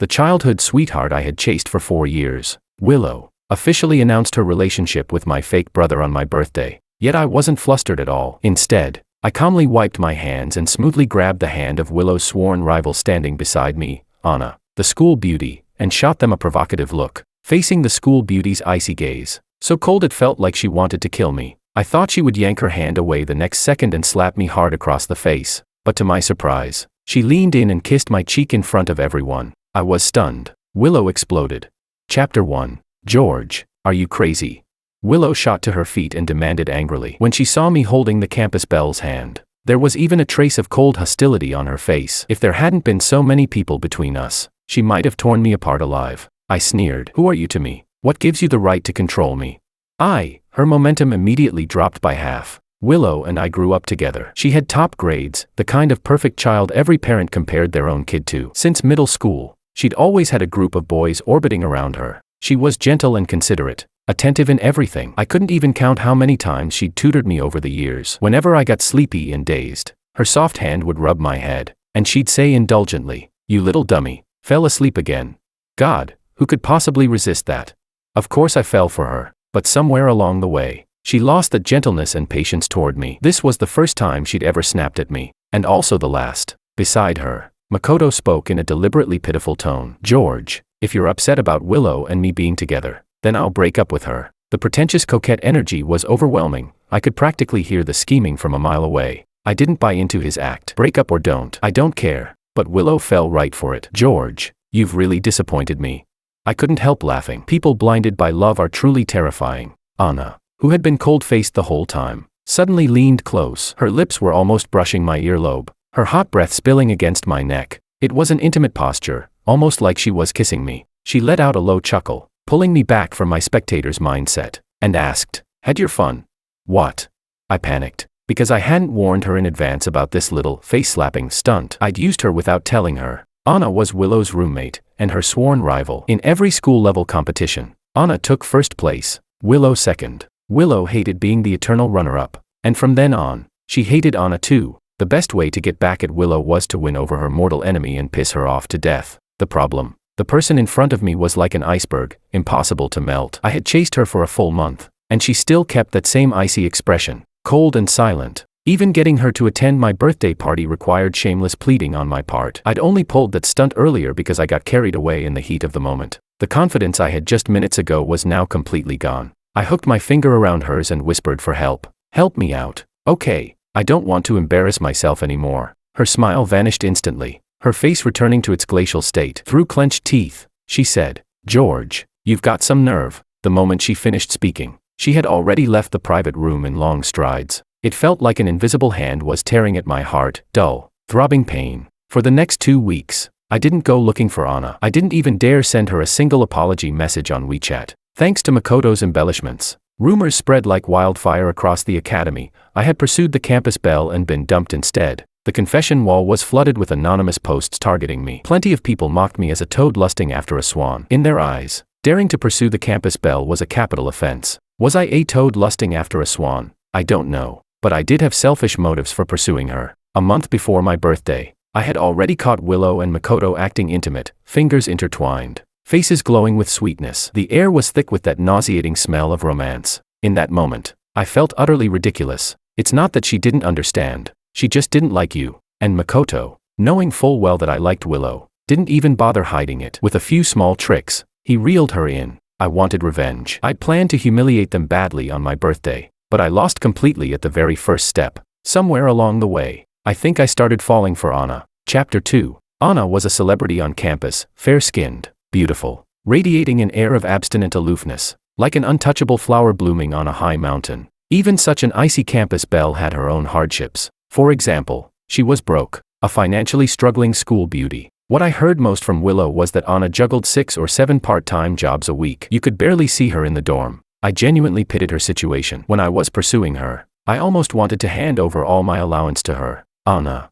the childhood sweetheart I had chased for 4 years. Willow officially announced her relationship with my fake brother on my birthday. Yet I wasn't flustered at all. Instead, I calmly wiped my hands and smoothly grabbed the hand of Willow's sworn rival standing beside me, Anna, the school beauty, and shot them a provocative look. Facing the school beauty's icy gaze, so cold it felt like she wanted to kill me, I thought she would yank her hand away the next second and slap me hard across the face. But to my surprise, she leaned in and kissed my cheek in front of everyone. I was stunned. Willow exploded. Chapter 1. George, are you crazy? Willow shot to her feet and demanded angrily when she saw me holding the campus belle's hand. There was even a trace of cold hostility on her face. If there hadn't been so many people between us, she might have torn me apart alive. I sneered. Who are you to me? What gives you the right to control me? Her momentum immediately dropped by half. Willow and I grew up together. She had top grades, the kind of perfect child every parent compared their own kid to. Since middle school, she'd always had a group of boys orbiting around her. She was gentle and considerate, attentive in everything. I couldn't even count how many times she'd tutored me over the years. Whenever I got sleepy and dazed, her soft hand would rub my head, and she'd say indulgently, "You little dummy, fell asleep again." God, who could possibly resist that? Of course I fell for her, but somewhere along the way, she lost the gentleness and patience toward me. This was the first time she'd ever snapped at me, and also the last. Beside her, Makoto spoke in a deliberately pitiful tone. "George, if you're upset about Willow and me being together, then I'll break up with her." The pretentious coquette energy was overwhelming. I could practically hear the scheming from a mile away. I didn't buy into his act. Break up or don't, I don't care. But Willow fell right for it. "George, you've really disappointed me." I couldn't help laughing. People blinded by love are truly terrifying. Anna, who had been cold-faced the whole time, suddenly leaned close. Her lips were almost brushing my earlobe, her hot breath spilling against my neck. It was an intimate posture, almost like she was kissing me. She let out a low chuckle, pulling me back from my spectator's mindset, and asked, "Had your fun?" "What?" I panicked, because I hadn't warned her in advance about this little face-slapping stunt. I'd used her without telling her. Anna was Willow's roommate, and her sworn rival. In every school-level competition, Anna took first place, Willow second. Willow hated being the eternal runner-up, and from then on, she hated Anna too. The best way to get back at Willow was to win over her mortal enemy and piss her off to death. The problem? The person in front of me was like an iceberg, impossible to melt. I had chased her for a full month, and she still kept that same icy expression, cold and silent. Even getting her to attend my birthday party required shameless pleading on my part. I'd only pulled that stunt earlier because I got carried away in the heat of the moment. The confidence I had just minutes ago was now completely gone. I hooked my finger around hers and whispered for help. "Help me out. Okay, I don't want to embarrass myself anymore." Her smile vanished instantly, her face returning to its glacial state. Through clenched teeth, she said, "George, you've got some nerve." The moment she finished speaking, she had already left the private room in long strides. It felt like an invisible hand was tearing at my heart, dull, throbbing pain. For the next 2 weeks, I didn't go looking for Anna. I didn't even dare send her a single apology message on WeChat. Thanks to Makoto's embellishments, rumors spread like wildfire across the academy. I had pursued the campus belle and been dumped instead. The confession wall was flooded with anonymous posts targeting me. Plenty of people mocked me as a toad lusting after a swan. In their eyes, daring to pursue the campus belle was a capital offense. Was I a toad lusting after a swan? I don't know. But I did have selfish motives for pursuing her. A month before my birthday, I had already caught Willow and Makoto acting intimate, fingers intertwined, faces glowing with sweetness. The air was thick with that nauseating smell of romance. In that moment, I felt utterly ridiculous. It's not that she didn't understand, she just didn't like you. And Makoto, knowing full well that I liked Willow, didn't even bother hiding it. With a few small tricks, he reeled her in. I wanted revenge. I'd planned to humiliate them badly on my birthday, but I lost completely at the very first step. Somewhere along the way, I think I started falling for Anna. Chapter 2. Anna was a celebrity on campus, fair-skinned, beautiful, radiating an air of abstinent aloofness, like an untouchable flower blooming on a high mountain. Even such an icy campus belle had her own hardships. For example, she was broke, a financially struggling school beauty. What I heard most from Willow was that Anna juggled 6 or 7 part-time jobs a week. You could barely see her in the dorm. I genuinely pitied her situation. When I was pursuing her, I almost wanted to hand over all my allowance to her. Anna.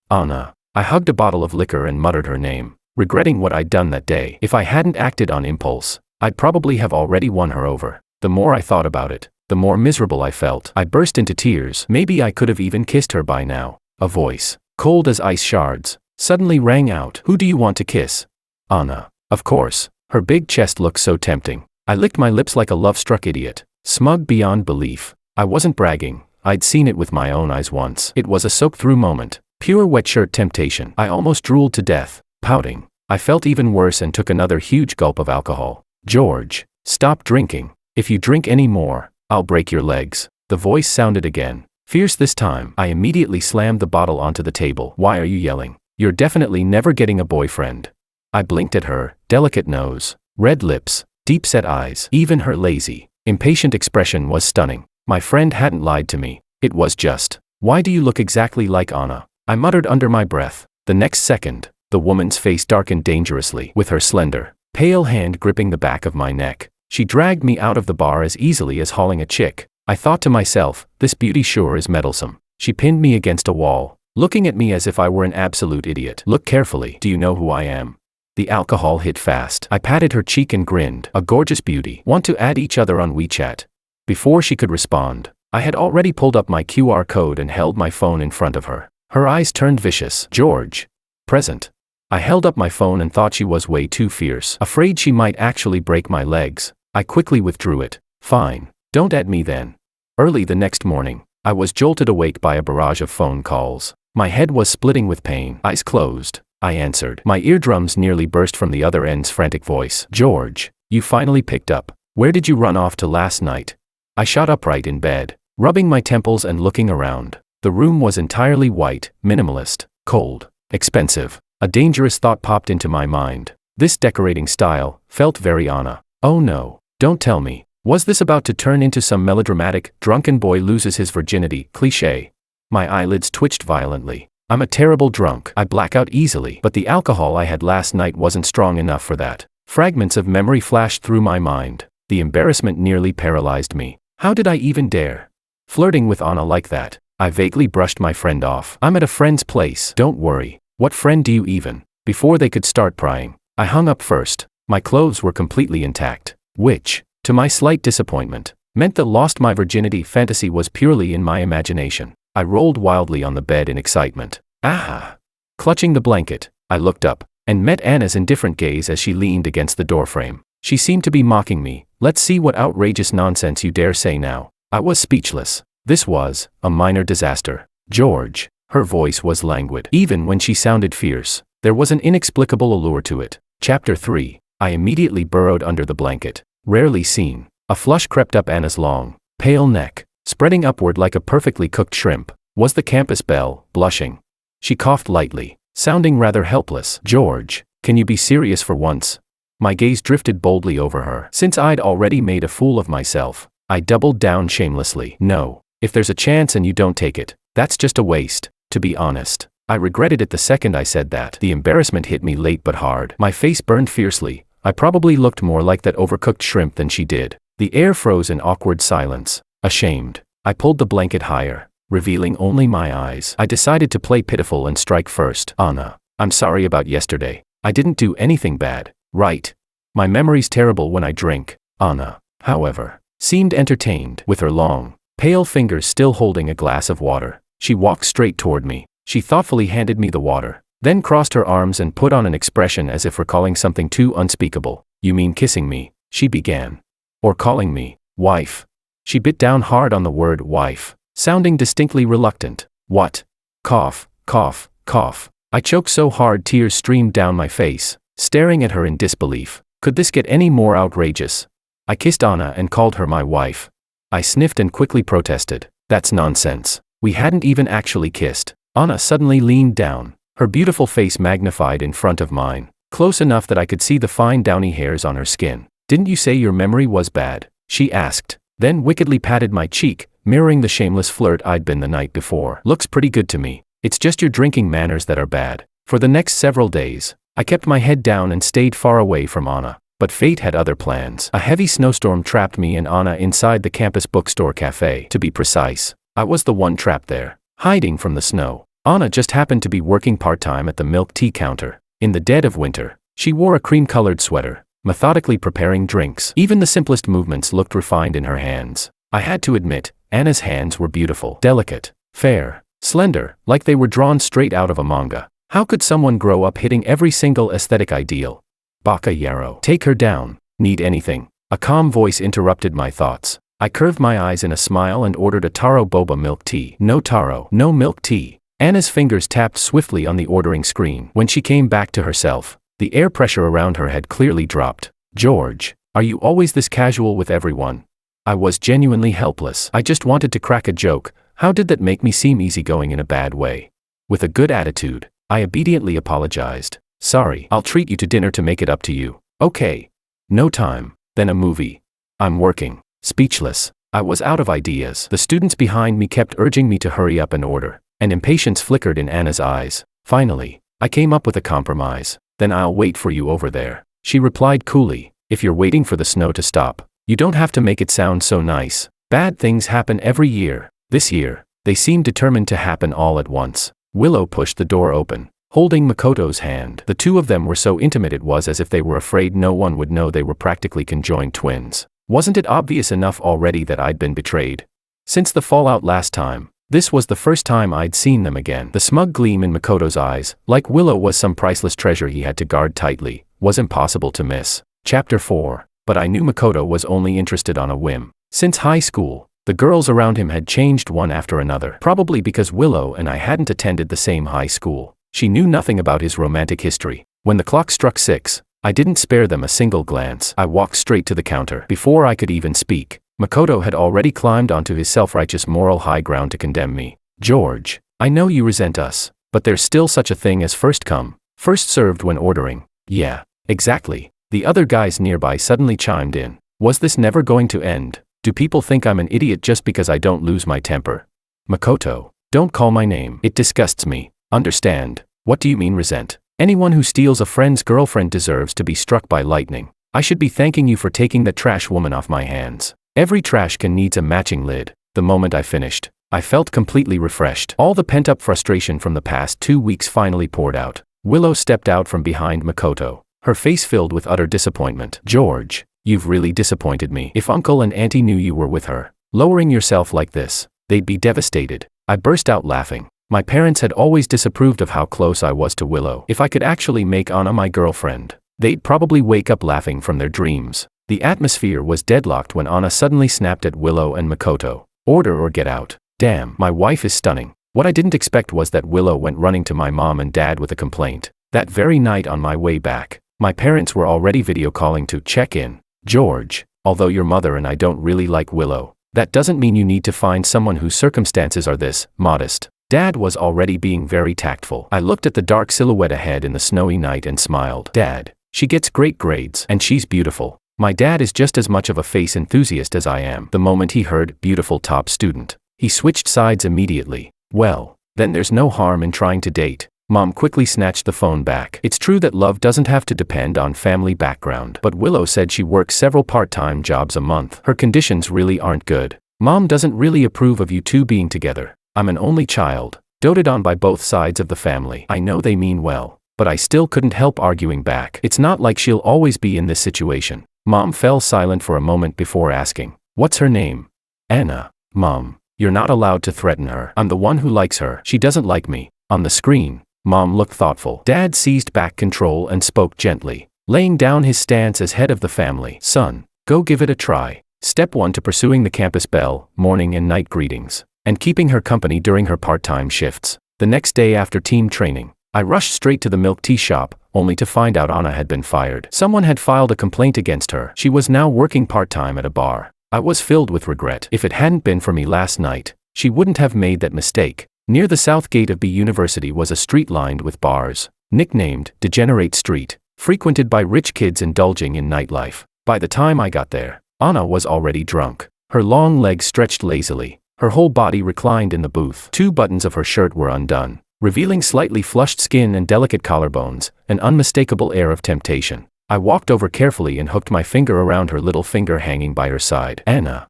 Anna. I hugged a bottle of liquor and muttered her name, regretting what I'd done that day. If I hadn't acted on impulse, I'd probably have already won her over. The more I thought about it, the more miserable I felt. I burst into tears. Maybe I could have even kissed her by now. A voice, cold as ice shards, suddenly rang out. "Who do you want to kiss?" Anna. Of course. Her big chest looked so tempting. I licked my lips like a love-struck idiot. Smug beyond belief. I wasn't bragging. I'd seen it with my own eyes once. It was a soak-through moment. Pure wet shirt temptation. I almost drooled to death. Pouting. I felt even worse and took another huge gulp of alcohol. George. Stop drinking. If you drink any more, I'll break your legs. The voice sounded again. Fierce this time. I immediately slammed the bottle onto the table. Why are you yelling? You're definitely never getting a boyfriend. I blinked at her. Delicate nose. Red lips. Deep-set eyes. Even her lazy, impatient expression was stunning. My friend hadn't lied to me. It was just, why do you look exactly like Anna? I muttered under my breath. The next second, the woman's face darkened dangerously with her slender, pale hand gripping the back of my neck. She dragged me out of the bar as easily as hauling a chick. I thought to myself, this beauty sure is meddlesome. She pinned me against a wall, looking at me as if I were an absolute idiot. Look carefully. Do you know who I am? The alcohol hit fast. I patted her cheek and grinned. A gorgeous beauty. Want to add each other on WeChat? Before she could respond, I had already pulled up my QR code and held my phone in front of her. Her eyes turned vicious. George. Present. I held up my phone and thought she was way too fierce. Afraid she might actually break my legs, I quickly withdrew it. Fine. Don't add me then. Early the next morning, I was jolted awake by a barrage of phone calls. My head was splitting with pain. Eyes closed, I answered. My eardrums nearly burst from the other end's frantic voice. George, you finally picked up. Where did you run off to last night? I shot upright in bed, rubbing my temples and looking around. The room was entirely white, minimalist, cold, expensive. A dangerous thought popped into my mind. This decorating style felt very Anna. Oh no, don't tell me. Was this about to turn into some melodramatic, drunken boy loses his virginity cliché? My eyelids twitched violently. I'm a terrible drunk. I black out easily, but the alcohol I had last night wasn't strong enough for that. Fragments of memory flashed through my mind. The embarrassment nearly paralyzed me. How did I even dare? Flirting with Anna like that. I vaguely brushed my friend off. I'm at a friend's place. Don't worry. What friend do you even? Before they could start prying, I hung up first. My clothes were completely intact, which, to my slight disappointment, meant that lost my virginity fantasy was purely in my imagination. I rolled wildly on the bed in excitement. Ah! Clutching the blanket, I looked up, and met Anna's indifferent gaze as she leaned against the doorframe. She seemed to be mocking me. Let's see what outrageous nonsense you dare say now. I was speechless. This was a minor disaster. George. Her voice was languid. Even when she sounded fierce, there was an inexplicable allure to it. Chapter 3. I immediately burrowed under the blanket. Rarely seen. A flush crept up Anna's long, pale neck, spreading upward like a perfectly cooked shrimp. Was the campus belle, blushing. She coughed lightly, sounding rather helpless. George, can you be serious for once? My gaze drifted boldly over her. Since I'd already made a fool of myself, I doubled down shamelessly. No, if there's a chance and you don't take it, that's just a waste. To be honest, I regretted it the second I said that. The embarrassment hit me late but hard. My face burned fiercely. I probably looked more like that overcooked shrimp than she did. The air froze in awkward silence. Ashamed, I pulled the blanket higher, revealing only my eyes. I decided to play pitiful and strike first. Anna, I'm sorry about yesterday. I didn't do anything bad, right? My memory's terrible when I drink. Anna, however, seemed entertained. With her long, pale fingers still holding a glass of water, she walked straight toward me. She thoughtfully handed me the water, then crossed her arms and put on an expression as if recalling something too unspeakable. You mean kissing me? She began. Or calling me wife. She bit down hard on the word wife, sounding distinctly reluctant. What? Cough, cough, cough. I choked so hard tears streamed down my face, staring at her in disbelief. Could this get any more outrageous? I kissed Anna and called her my wife. I sniffed and quickly protested. That's nonsense. We hadn't even actually kissed. Anna suddenly leaned down, her beautiful face magnified in front of mine, close enough that I could see the fine downy hairs on her skin. Didn't you say your memory was bad? She asked, then wickedly patted my cheek, mirroring the shameless flirt I'd been the night before. Looks pretty good to me. It's just your drinking manners that are bad. For the next several days, I kept my head down and stayed far away from Anna. But fate had other plans. A heavy snowstorm trapped me and Anna inside the campus bookstore cafe. To be precise, I was the one trapped there, hiding from the snow. Anna just happened to be working part-time at the milk tea counter. In the dead of winter, she wore a cream-colored sweater, methodically preparing drinks. Even the simplest movements looked refined in her hands. I had to admit, Anna's hands were beautiful, delicate, fair, slender, like they were drawn straight out of a manga. How could someone grow up hitting every single aesthetic ideal? Baka Yarrow. Take her down. Need anything? A calm voice interrupted my thoughts. I curved my eyes in a smile and ordered a taro boba milk tea. No taro. No milk tea. Anna's fingers tapped swiftly on the ordering screen. When she came back to herself, the air pressure around her had clearly dropped. George, are you always this casual with everyone? I was genuinely helpless. I just wanted to crack a joke. How did that make me seem easygoing in a bad way? With a good attitude, I obediently apologized. Sorry, I'll treat you to dinner to make it up to you. Okay. No time. Then a movie. I'm working. Speechless. I was out of ideas. The students behind me kept urging me to hurry up and order, and impatience flickered in Anna's eyes. Finally, I came up with a compromise. Then I'll wait for you over there. She replied coolly, if you're waiting for the snow to stop, you don't have to make it sound so nice. Bad things happen every year. This year, they seemed determined to happen all at once. Willow pushed the door open, holding Makoto's hand. The two of them were so intimate it was as if they were afraid no one would know they were practically conjoined twins. Wasn't it obvious enough already that I'd been betrayed? Since the fallout last time, this was the first time I'd seen them again. The smug gleam in Makoto's eyes, like Willow was some priceless treasure he had to guard tightly, was impossible to miss. Chapter 4. But I knew Makoto was only interested on a whim. Since high school, the girls around him had changed one after another, probably because Willow and I hadn't attended the same high school. She knew nothing about his romantic history. When the clock struck 6, I didn't spare them a single glance. I walked straight to the counter. Before I could even speak, Makoto had already climbed onto his self-righteous moral high ground to condemn me. George, I know you resent us, but there's still such a thing as first come, first served when ordering. Yeah, exactly. The other guys nearby suddenly chimed in. Was this never going to end? Do people think I'm an idiot just because I don't lose my temper? Makoto, don't call my name. It disgusts me. Understand? What do you mean resent? Anyone who steals a friend's girlfriend deserves to be struck by lightning. I should be thanking you for taking that trash woman off my hands. Every trash can needs a matching lid. The moment I finished, I felt completely refreshed. All the pent-up frustration from the past 2 weeks finally poured out. Willow stepped out from behind Makoto, her face filled with utter disappointment. George, you've really disappointed me. If Uncle and Auntie knew you were with her, lowering yourself like this, they'd be devastated. I burst out laughing. My parents had always disapproved of how close I was to Willow. If I could actually make Anna my girlfriend, they'd probably wake up laughing from their dreams. The atmosphere was deadlocked when Anna suddenly snapped at Willow and Makoto. Order or get out. Damn, my wife is stunning. What I didn't expect was that Willow went running to my mom and dad with a complaint. That very night on my way back, my parents were already video calling to check in. George, although your mother and I don't really like Willow, that doesn't mean you need to find someone whose circumstances are this modest. Dad was already being very tactful. I looked at the dark silhouette ahead in the snowy night and smiled. Dad, she gets great grades, and she's beautiful. My dad is just as much of a face enthusiast as I am. The moment he heard beautiful top student, he switched sides immediately. Well, then there's no harm in trying to date. Mom quickly snatched the phone back. It's true that love doesn't have to depend on family background, but Willow said she works several part-time jobs a month. Her conditions really aren't good. Mom doesn't really approve of you two being together. I'm an only child, doted on by both sides of the family. I know they mean well, but I still couldn't help arguing back. It's not like she'll always be in this situation. Mom fell silent for a moment before asking, what's her name? Anna. Mom, you're not allowed to threaten her. I'm the one who likes her. She doesn't like me. On the screen, Mom looked thoughtful. Dad seized back control and spoke gently, laying down his stance as head of the family. Son, go give it a try. Step 1 to pursuing the campus belle, morning and night greetings, and keeping her company during her part-time shifts. The next day after team training, I rushed straight to the milk tea shop, only to find out Anna had been fired. Someone had filed a complaint against her. She was now working part-time at a bar. I was filled with regret. If it hadn't been for me last night, she wouldn't have made that mistake. Near the south gate of B University was a street lined with bars, nicknamed Degenerate Street, frequented by rich kids indulging in nightlife. By the time I got there, Anna was already drunk. Her long legs stretched lazily. Her whole body reclined in the booth. 2 buttons of her shirt were undone, revealing slightly flushed skin and delicate collarbones, an unmistakable air of temptation. I walked over carefully and hooked my finger around her little finger hanging by her side. Anna,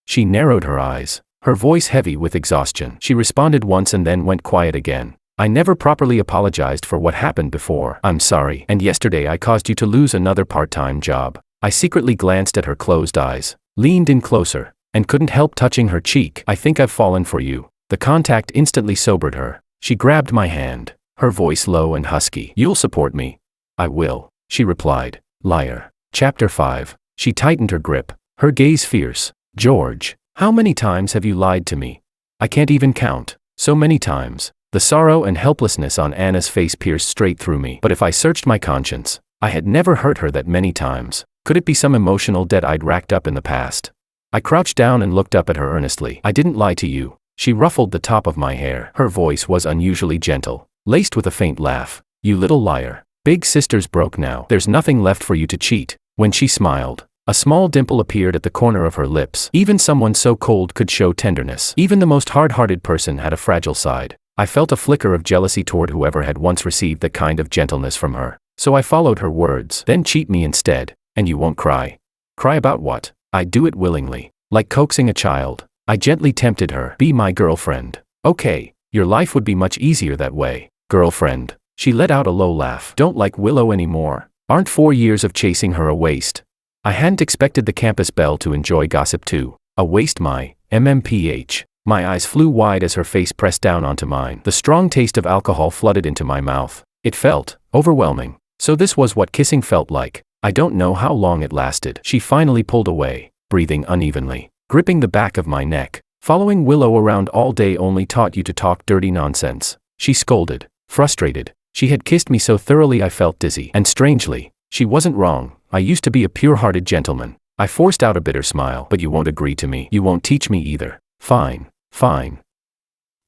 She narrowed her eyes, her voice heavy with exhaustion. She responded once and then went quiet again. I never properly apologized for what happened before. I'm sorry. And yesterday I caused you to lose another part-time job. I secretly glanced at her closed eyes, leaned in closer, and couldn't help touching her cheek. I think I've fallen for you. The contact instantly sobered her. She grabbed my hand, her voice low and husky. You'll support me. I will. she replied. Liar. Chapter 5. She tightened her grip, her gaze fierce. George, how many times have you lied to me? I can't even count. So many times. The sorrow and helplessness on Anna's face pierced straight through me. But if I searched my conscience, I had never hurt her that many times. Could it be some emotional debt I'd racked up in the past? I crouched down and looked up at her earnestly. I didn't lie to you. She ruffled the top of my hair. Her voice was unusually gentle, laced with a faint laugh. You little liar. Big sister's broke now. There's nothing left for you to cheat. When she smiled, a small dimple appeared at the corner of her lips. Even someone so cold could show tenderness. Even the most hard-hearted person had a fragile side. I felt a flicker of jealousy toward whoever had once received that kind of gentleness from her. So I followed her words. Then cheat me instead, and you won't cry. Cry about what? I'd do it willingly. Like coaxing a child, I gently tempted her. Be my girlfriend. Okay, your life would be much easier that way. Girlfriend. She let out a low laugh. Don't like Willow anymore. Aren't 4 years of chasing her a waste? I hadn't expected the campus belle to enjoy gossip too. A waste my, MMPH. My eyes flew wide as her face pressed down onto mine. The strong taste of alcohol flooded into my mouth. It felt overwhelming. So this was what kissing felt like. I don't know how long it lasted. She finally pulled away, breathing unevenly, gripping the back of my neck. Following Willow around all day only taught you to talk dirty nonsense. She scolded, frustrated. She had kissed me so thoroughly I felt dizzy. And strangely, she wasn't wrong. I used to be a pure-hearted gentleman. I forced out a bitter smile. But you won't agree to me. You won't teach me either. Fine. Fine.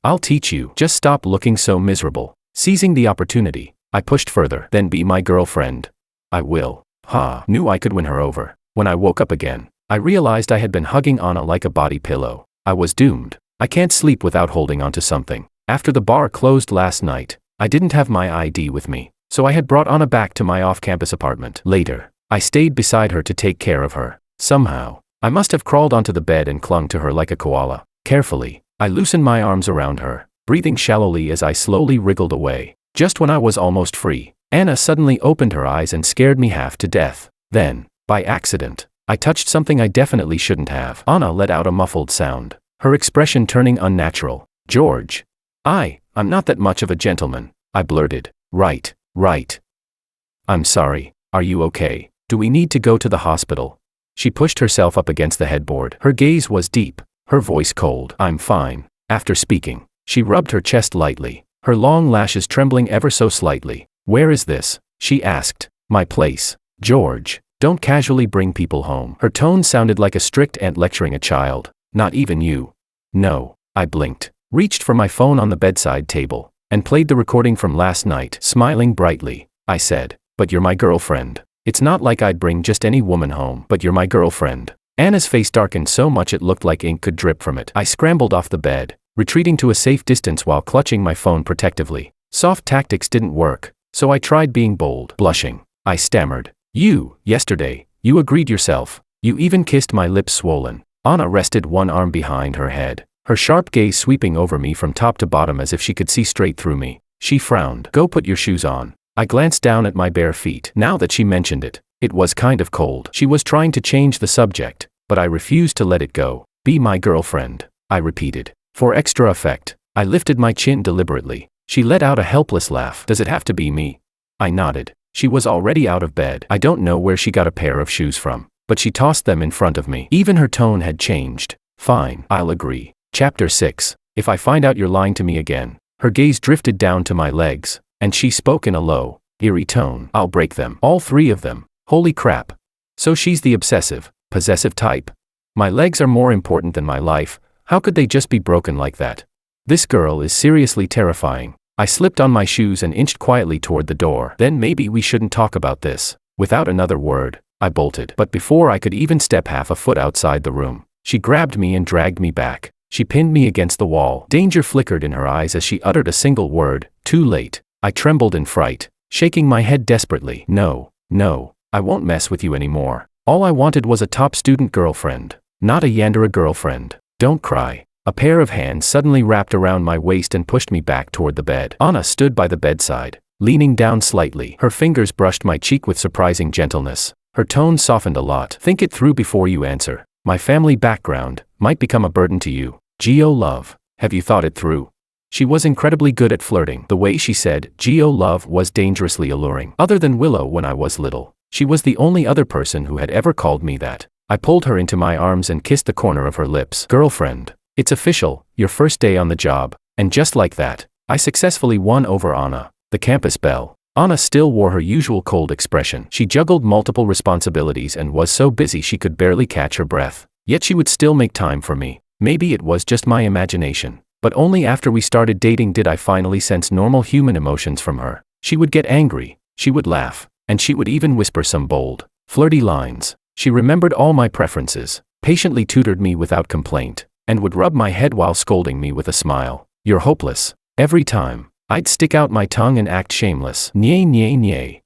I'll teach you. Just stop looking so miserable. Seizing the opportunity, I pushed further. Then be my girlfriend. I will. Ha. Knew I could win her over. When I woke up again, I realized I had been hugging Anna like a body pillow. I was doomed. I can't sleep without holding onto something. After the bar closed last night, I didn't have my ID with me, so I had brought Anna back to my off-campus apartment. Later, I stayed beside her to take care of her. Somehow, I must have crawled onto the bed and clung to her like a koala. Carefully, I loosened my arms around her, breathing shallowly as I slowly wriggled away. Just when I was almost free, Anna suddenly opened her eyes and scared me half to death. Then, by accident, I touched something I definitely shouldn't have. Anna let out a muffled sound, her expression turning unnatural. George. I'm not that much of a gentleman, I blurted. Right. I'm sorry. Are you okay? Do we need to go to the hospital? She pushed herself up against the headboard. Her gaze was deep, her voice cold. I'm fine. After speaking, she rubbed her chest lightly, her long lashes trembling ever so slightly. Where is this? She asked. My place. George, don't casually bring people home. Her tone sounded like a strict aunt lecturing a child. Not even you. No. I blinked, reached for my phone on the bedside table, and played the recording from last night. Smiling brightly, I said, but you're my girlfriend. It's not like I'd bring just any woman home. But you're my girlfriend. Anna's face darkened so much it looked like ink could drip from it. I scrambled off the bed, retreating to a safe distance while clutching my phone protectively. Soft tactics didn't work, so I tried being bold. Blushing, I stammered. Yesterday, you agreed yourself. You even kissed my lips swollen. Anna rested one arm behind her head, her sharp gaze sweeping over me from top to bottom as if she could see straight through me. She frowned. Go put your shoes on. I glanced down at my bare feet. Now that she mentioned it, it was kind of cold. She was trying to change the subject, but I refused to let it go. Be my girlfriend, I repeated. For extra effect, I lifted my chin deliberately. She let out a helpless laugh. Does it have to be me? I nodded. She was already out of bed. I don't know where she got a pair of shoes from, but she tossed them in front of me. Even her tone had changed. Fine, I'll agree. Chapter 6. If I find out you're lying to me again. Her gaze drifted down to my legs, and she spoke in a low, eerie tone. I'll break them. All 3 of them. Holy crap. So she's the obsessive, possessive type. My legs are more important than my life. How could they just be broken like that? This girl is seriously terrifying. I slipped on my shoes and inched quietly toward the door. Then maybe we shouldn't talk about this. Without another word, I bolted. But before I could even step half a foot outside the room, she grabbed me and dragged me back. She pinned me against the wall. Danger flickered in her eyes as she uttered a single word. Too late. I trembled in fright, shaking my head desperately. No, I won't mess with you anymore. All I wanted was a top student girlfriend, not a Yandere girlfriend. Don't cry. A pair of hands suddenly wrapped around my waist and pushed me back toward the bed. Anna stood by the bedside, leaning down slightly. Her fingers brushed my cheek with surprising gentleness. Her tone softened a lot. Think it through before you answer. My family background might become a burden to you. Geo love, have you thought it through? She was incredibly good at flirting. The way she said, "Geo love," was dangerously alluring. Other than Willow when I was little, she was the only other person who had ever called me that. I pulled her into my arms and kissed the corner of her lips. "Girlfriend, it's official, your first day on the job." And just like that, I successfully won over Anna, the campus belle. Anna still wore her usual cold expression. She juggled multiple responsibilities and was so busy she could barely catch her breath. Yet she would still make time for me. Maybe it was just my imagination, but only after we started dating did I finally sense normal human emotions from her. She would get angry, she would laugh, and she would even whisper some bold, flirty lines. She remembered all my preferences, patiently tutored me without complaint, and would rub my head while scolding me with a smile. "You're hopeless." Every time, I'd stick out my tongue and act shameless. "Nye nye nye.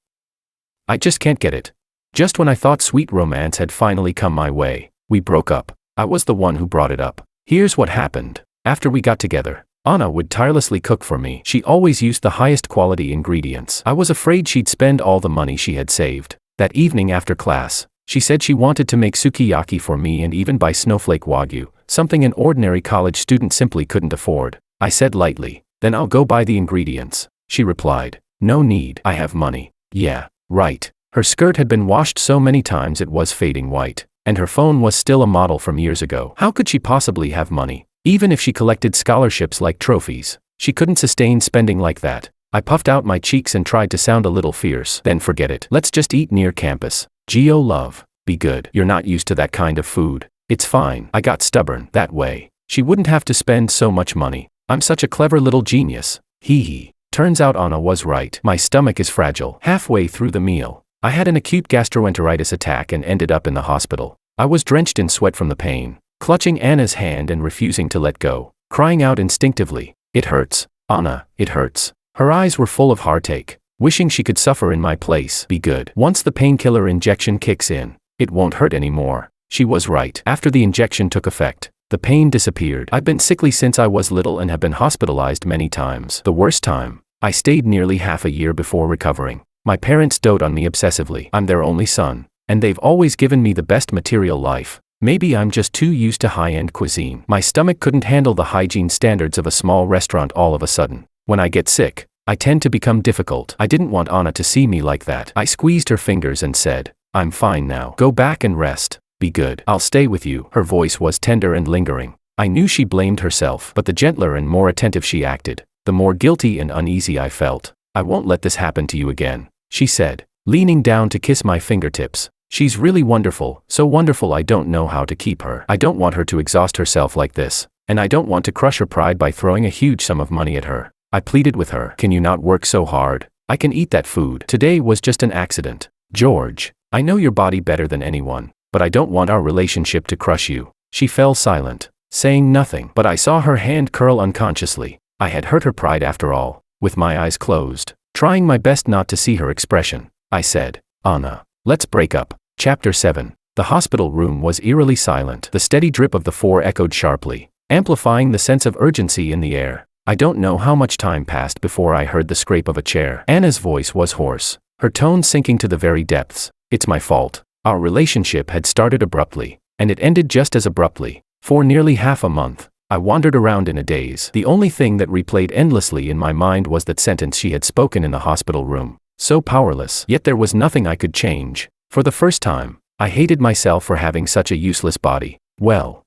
I just can't get it." Just when I thought sweet romance had finally come my way, we broke up. I was the one who brought it up. Here's what happened. After we got together, Anna would tirelessly cook for me. She always used the highest quality ingredients. I was afraid she'd spend all the money she had saved. That evening after class, she said she wanted to make sukiyaki for me and even buy snowflake wagyu, something an ordinary college student simply couldn't afford. I said lightly, "Then I'll go buy the ingredients." She replied, "No need, I have money." Yeah, right. Her skirt had been washed so many times it was fading white, and her phone was still a model from years ago. How could she possibly have money? Even if she collected scholarships like trophies, she couldn't sustain spending like that. I puffed out my cheeks and tried to sound a little fierce. "Then forget it. Let's just eat near campus. Geo love, be good. You're not used to that kind of food." "It's fine." I got stubborn. That way, she wouldn't have to spend so much money. I'm such a clever little genius. Hee hee. Turns out Anna was right. My stomach is fragile. Halfway through the meal, I had an acute gastroenteritis attack and ended up in the hospital. I was drenched in sweat from the pain, clutching Anna's hand and refusing to let go, crying out instinctively, "It hurts, Anna, it hurts." Her eyes were full of heartache, wishing she could suffer in my place. "Be good. Once the painkiller injection kicks in, it won't hurt anymore." She was right. After the injection took effect, the pain disappeared. I've been sickly since I was little and have been hospitalized many times. The worst time, I stayed nearly half a year before recovering. My parents dote on me obsessively. I'm their only son, and they've always given me the best material life. Maybe I'm just too used to high-end cuisine. My stomach couldn't handle the hygiene standards of a small restaurant all of a sudden. When I get sick, I tend to become difficult. I didn't want Anna to see me like that. I squeezed her fingers and said, "I'm fine now. Go back and rest. Be good. I'll stay with you." Her voice was tender and lingering. I knew she blamed herself, but the gentler and more attentive she acted, the more guilty and uneasy I felt. "I won't let this happen to you again," she said, leaning down to kiss my fingertips. "She's really wonderful, so wonderful I don't know how to keep her. I don't want her to exhaust herself like this, and I don't want to crush her pride by throwing a huge sum of money at her." I pleaded with her. "Can you not work so hard? I can eat that food. Today was just an accident. George, I know your body better than anyone, but I don't want our relationship to crush you." She fell silent, saying nothing, but I saw her hand curl unconsciously. I had hurt her pride after all. With my eyes closed, trying my best not to see her expression, I said, "Anna, let's break up." Chapter 7. The hospital room was eerily silent. The steady drip of the four echoed sharply, amplifying the sense of urgency in the air. I don't know how much time passed before I heard the scrape of a chair. Anna's voice was hoarse, her tone sinking to the very depths. "It's my fault. Our relationship had started abruptly, and it ended just as abruptly. For nearly half a month, I wandered around in a daze. The only thing that replayed endlessly in my mind was that sentence she had spoken in the hospital room. So powerless, yet there was nothing I could change. For the first time, I hated myself for having such a useless body. Well,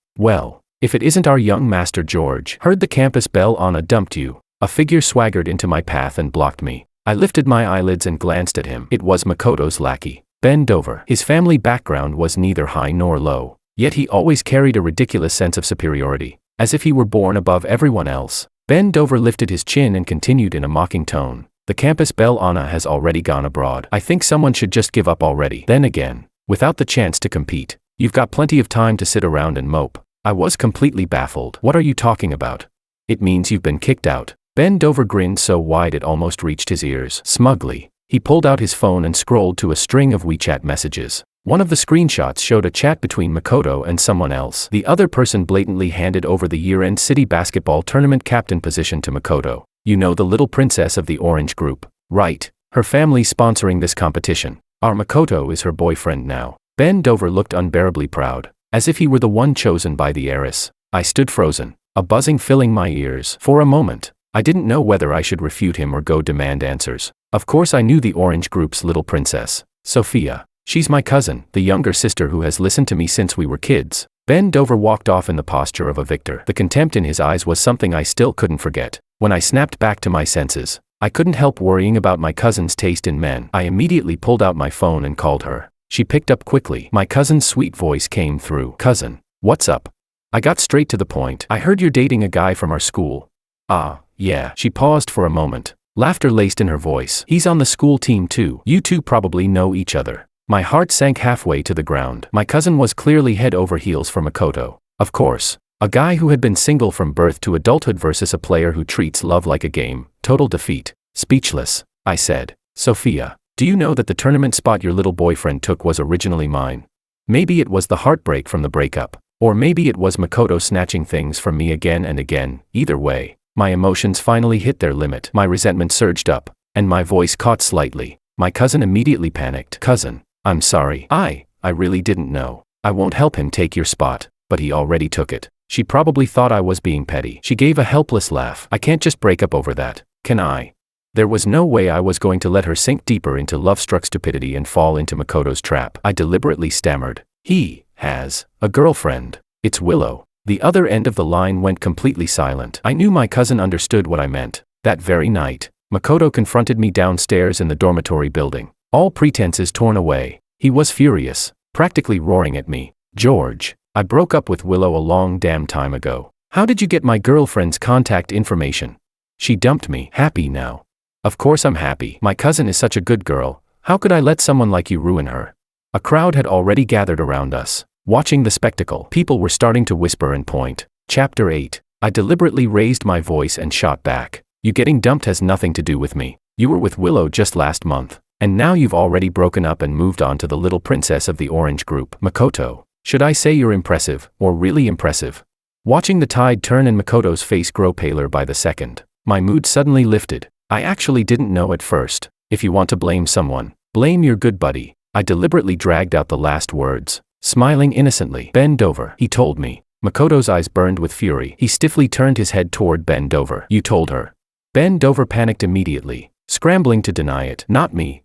if it isn't our young master George." Heard the campus bell. "Anna dumped you." A figure swaggered into my path and blocked me. I lifted my eyelids and glanced at him. It was Makoto's lackey, Ben Dover. His family background was neither high nor low, yet he always carried a ridiculous sense of superiority, as if he were born above everyone else. Ben Dover lifted his chin and continued in a mocking tone, "The campus belle. Anna has already gone abroad. I think someone should just give up already. Then again, without the chance to compete, you've got plenty of time to sit around and mope." I was completely baffled. "What are you talking about?" "It means you've been kicked out." Ben Dover grinned so wide it almost reached his ears. Smugly, he pulled out his phone and scrolled to a string of WeChat messages. One of the screenshots showed a chat between Makoto and someone else. The other person blatantly handed over the year-end city basketball tournament captain position to Makoto. "You know the little princess of the Orange Group, right? Her family's sponsoring this competition. Our Makoto is her boyfriend now." Ben Dover looked unbearably proud, as if he were the one chosen by the heiress. I stood frozen, a buzzing filling my ears. For a moment, I didn't know whether I should refute him or go demand answers. Of course I knew the Orange Group's little princess, Sophia. She's my cousin, the younger sister who has listened to me since we were kids. Ben Dover walked off in the posture of a victor. The contempt in his eyes was something I still couldn't forget. When I snapped back to my senses, I couldn't help worrying about my cousin's taste in men. I immediately pulled out my phone and called her. She picked up quickly. My cousin's sweet voice came through. "Cousin, what's up?" I got straight to the point. "I heard you're dating a guy from our school." "Ah, yeah." She paused for a moment. Laughter laced in her voice. "He's on the school team too. You two probably know each other." My heart sank halfway to the ground. My cousin was clearly head over heels for Makoto. Of course. A guy who had been single from birth to adulthood versus a player who treats love like a game. Total defeat. Speechless, I said. "Sophia, do you know that the tournament spot your little boyfriend took was originally mine? Maybe it was the heartbreak from the breakup. Or maybe it was Makoto snatching things from me again and again. Either way, my emotions finally hit their limit. My resentment surged up, and my voice caught slightly. My cousin immediately panicked. "Cousin, I'm sorry. I really didn't know. I won't help him take your spot, but he already took it." She probably thought I was being petty. She gave a helpless laugh. "I can't just break up over that, can I?" There was no way I was going to let her sink deeper into love-struck stupidity and fall into Makoto's trap. I deliberately stammered. "He has a girlfriend. It's Willow." The other end of the line went completely silent. I knew my cousin understood what I meant. That very night, Makoto confronted me downstairs in the dormitory building. All pretenses torn away. He was furious, practically roaring at me. "George, I broke up with Willow a long damn time ago. How did you get my girlfriend's contact information? She dumped me." "Happy now?" "Of course I'm happy. My cousin is such a good girl. How could I let someone like you ruin her?" A crowd had already gathered around us, watching the spectacle. People were starting to whisper and point. Chapter 8. I deliberately raised my voice and shot back. "You getting dumped has nothing to do with me. You were with Willow just last month. And now you've already broken up and moved on to the little princess of the Orange Group. Makoto, should I say you're impressive, or really impressive?" Watching the tide turn and Makoto's face grow paler by the second, my mood suddenly lifted. I actually didn't know at first. "If you want to blame someone, blame your good buddy." I deliberately dragged out the last words, smiling innocently. "Ben Dover," he told me. Makoto's eyes burned with fury. He stiffly turned his head toward Ben Dover. "You told her?" Ben Dover panicked immediately, scrambling to deny it. Not me,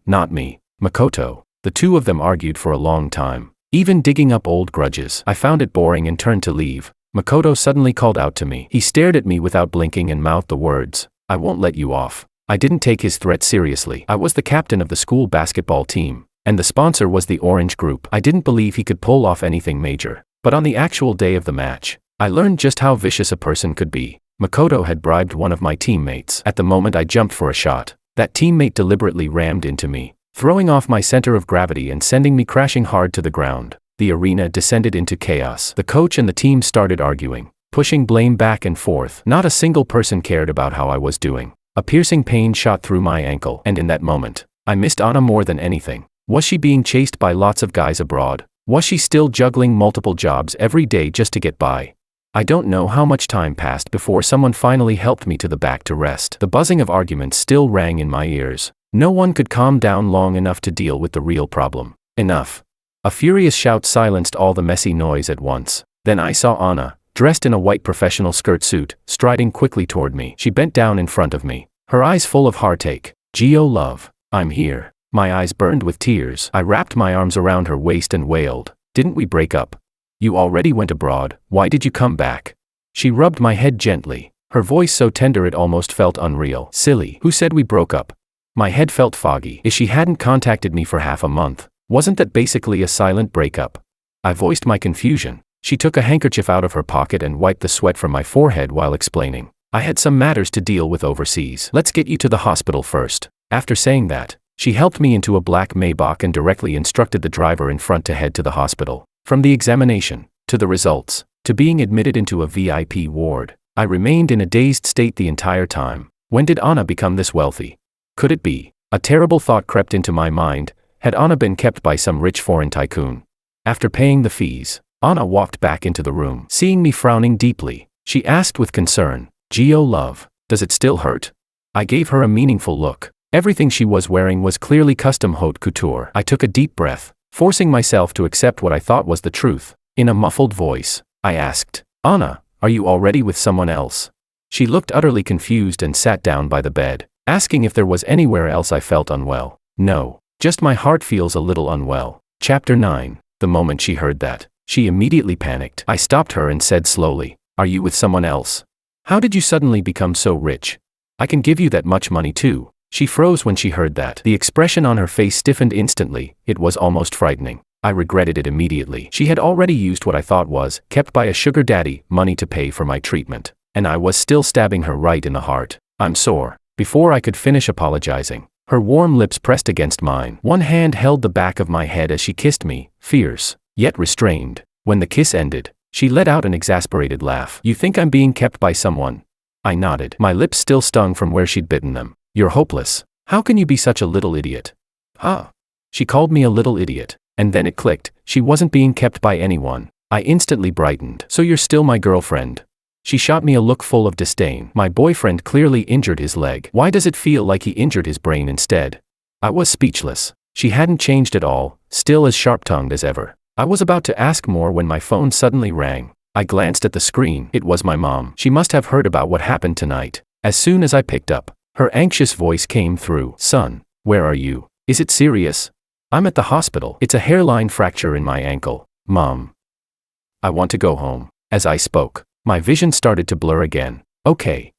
Makoto." The two of them argued for a long time, even digging up old grudges. I found it boring and turned to leave. Makoto suddenly called out to me. He stared at me without blinking and mouthed the words, "I won't let you off." I didn't take his threat seriously. I was the captain of the school basketball team, and the sponsor was the Orange Group. I didn't believe he could pull off anything major. But on the actual day of the match, I learned just how vicious a person could be. Makoto had bribed one of my teammates. At the moment I jumped for a shot, that teammate deliberately rammed into me, throwing off my center of gravity and sending me crashing hard to the ground. The arena descended into chaos. The coach and the team started arguing, pushing blame back and forth. Not a single person cared about how I was doing. A piercing pain shot through my ankle, and in that moment, I missed Anna more than anything. Was she being chased by lots of guys abroad? Was she still juggling multiple jobs every day just to get by? I don't know how much time passed before someone finally helped me to the back to rest. The buzzing of arguments still rang in my ears. No one could calm down long enough to deal with the real problem. Enough. A furious shout silenced all the messy noise at once. Then I saw Anna, dressed in a white professional skirt suit, striding quickly toward me. She bent down in front of me, her eyes full of heartache. "Gio love, I'm here." My eyes burned with tears. I wrapped my arms around her waist and wailed, "Didn't we break up? You already went abroad, why did you come back?" She rubbed my head gently, her voice so tender it almost felt unreal. "Silly, who said we broke up?" My head felt foggy. If she hadn't contacted me for half a month, wasn't that basically a silent breakup? I voiced my confusion. She took a handkerchief out of her pocket and wiped the sweat from my forehead while explaining, "I had some matters to deal with overseas. Let's get you to the hospital first." After saying that, she helped me into a black Maybach and directly instructed the driver in front to head to the hospital. From the examination, to the results, to being admitted into a VIP ward, I remained in a dazed state the entire time. When did Anna become this wealthy? Could it be? A terrible thought crept into my mind. Had Anna been kept by some rich foreign tycoon? After paying the fees, Anna walked back into the room. Seeing me frowning deeply, she asked with concern, "Gio love, does it still hurt?" I gave her a meaningful look. Everything she was wearing was clearly custom haute couture. I took a deep breath, forcing myself to accept what I thought was the truth. In a muffled voice, I asked, "Anna, are you already with someone else?" She looked utterly confused and sat down by the bed, asking if there was anywhere else I felt unwell. No, just my heart feels a little unwell. Chapter 9. The moment she heard that, she immediately panicked. I stopped her and said slowly, "Are you with someone else? How did you suddenly become so rich? I can give you that much money too." She froze when she heard that. The expression on her face stiffened instantly. It was almost frightening. I regretted it immediately. She had already used what I thought was, kept by a sugar daddy, money to pay for my treatment. And I was still stabbing her right in the heart. "I'm sore." Before I could finish apologizing, her warm lips pressed against mine. One hand held the back of my head as she kissed me, fierce, yet restrained. When the kiss ended, she let out an exasperated laugh. "You think I'm being kept by someone?" I nodded. My lips still stung from where she'd bitten them. "You're hopeless. How can you be such a little idiot?" "Ah." She called me a little idiot. And then it clicked. She wasn't being kept by anyone. I instantly brightened. "So you're still my girlfriend?" She shot me a look full of disdain. "My boyfriend clearly injured his leg. Why does it feel like he injured his brain instead?" I was speechless. She hadn't changed at all, still as sharp-tongued as ever. I was about to ask more when my phone suddenly rang. I glanced at the screen. It was my mom. She must have heard about what happened tonight. As soon as I picked up, her anxious voice came through. "Son, where are you? Is it serious?" "I'm at the hospital. It's a hairline fracture in my ankle, Mom. I want to go home." As I spoke, my vision started to blur again. Okay,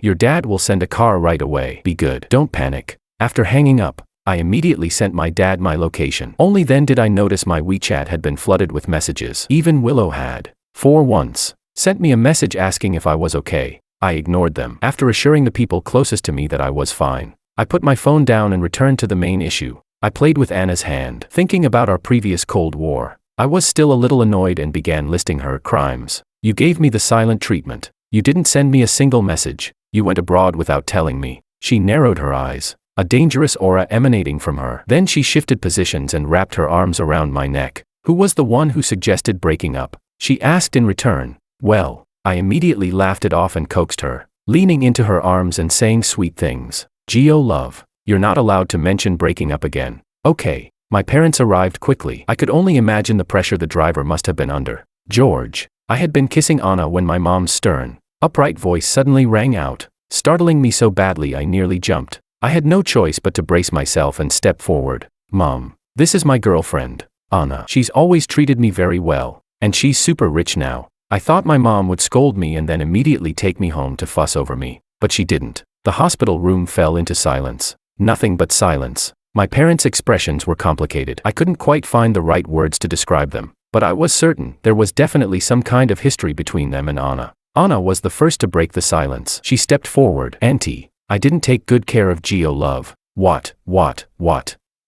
your dad will send a car right away. Be good. Don't panic." After hanging up, I immediately sent my dad my location. Only then did I notice my WeChat had been flooded with messages. Even Willow had, for once, sent me a message asking if I was okay. I ignored them. After assuring the people closest to me that I was fine, I put my phone down and returned to the main issue. I played with Anna's hand, thinking about our previous Cold War. I was still a little annoyed and began listing her crimes. "You gave me the silent treatment. You didn't send me a single message. You went abroad without telling me." She narrowed her eyes, a dangerous aura emanating from her. Then she shifted positions and wrapped her arms around my neck. "Who was the one who suggested breaking up?" she asked in return. "Well," I immediately laughed it off and coaxed her, leaning into her arms and saying sweet things. "Gio love, you're not allowed to mention breaking up again." "Okay." My parents arrived quickly. I could only imagine the pressure the driver must have been under. "George." I had been kissing Anna when my mom's stern, upright voice suddenly rang out, startling me so badly I nearly jumped. I had no choice but to brace myself and step forward. "Mom, this is my girlfriend, Anna. She's always treated me very well, and she's super rich now." I thought my mom would scold me and then immediately take me home to fuss over me, but she didn't. The hospital room fell into silence. Nothing but silence. My parents' expressions were complicated. I couldn't quite find the right words to describe them, but I was certain there was definitely some kind of history between them and Anna. Anna was the first to break the silence. She stepped forward. "Auntie, I didn't take good care of Gio love." What?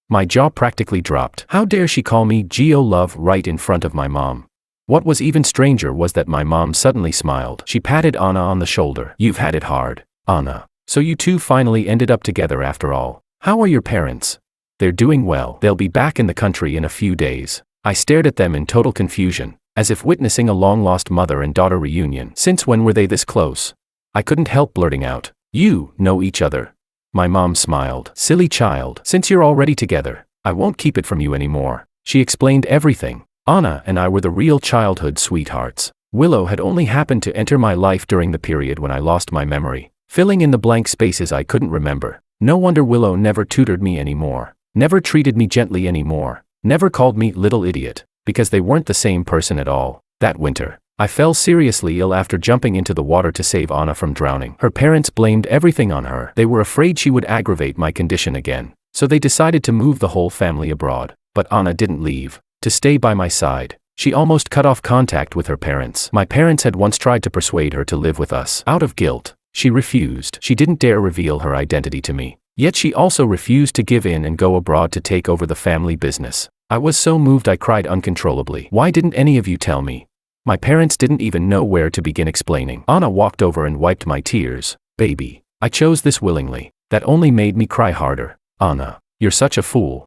My jaw practically dropped. How dare she call me Gio love right in front of my mom? What was even stranger was that my mom suddenly smiled. She patted Anna on the shoulder. "You've had it hard, Anna. So you two finally ended up together after all. How are your parents?" "They're doing well. They'll be back in the country in a few days." I stared at them in total confusion, as if witnessing a long-lost mother and daughter reunion. Since when were they this close? I couldn't help blurting out, "You know each other." My mom smiled. "Silly child. Since you're already together, I won't keep it from you anymore." She explained everything. Anna and I were the real childhood sweethearts. Willow had only happened to enter my life during the period when I lost my memory, filling in the blank spaces I couldn't remember. No wonder Willow never tutored me anymore, never treated me gently anymore, never called me little idiot, because they weren't the same person at all. That winter, I fell seriously ill after jumping into the water to save Anna from drowning. Her parents blamed everything on her. They were afraid she would aggravate my condition again, so they decided to move the whole family abroad. But Anna didn't leave to stay by my side. She almost cut off contact with her parents. My parents had once tried to persuade her to live with us. Out of guilt, she refused. She didn't dare reveal her identity to me. Yet she also refused to give in and go abroad to take over the family business. I was so moved I cried uncontrollably. "Why didn't any of you tell me?" My parents didn't even know where to begin explaining. Anna walked over and wiped my tears. "Baby, I chose this willingly." That only made me cry harder. "Anna, you're such a fool."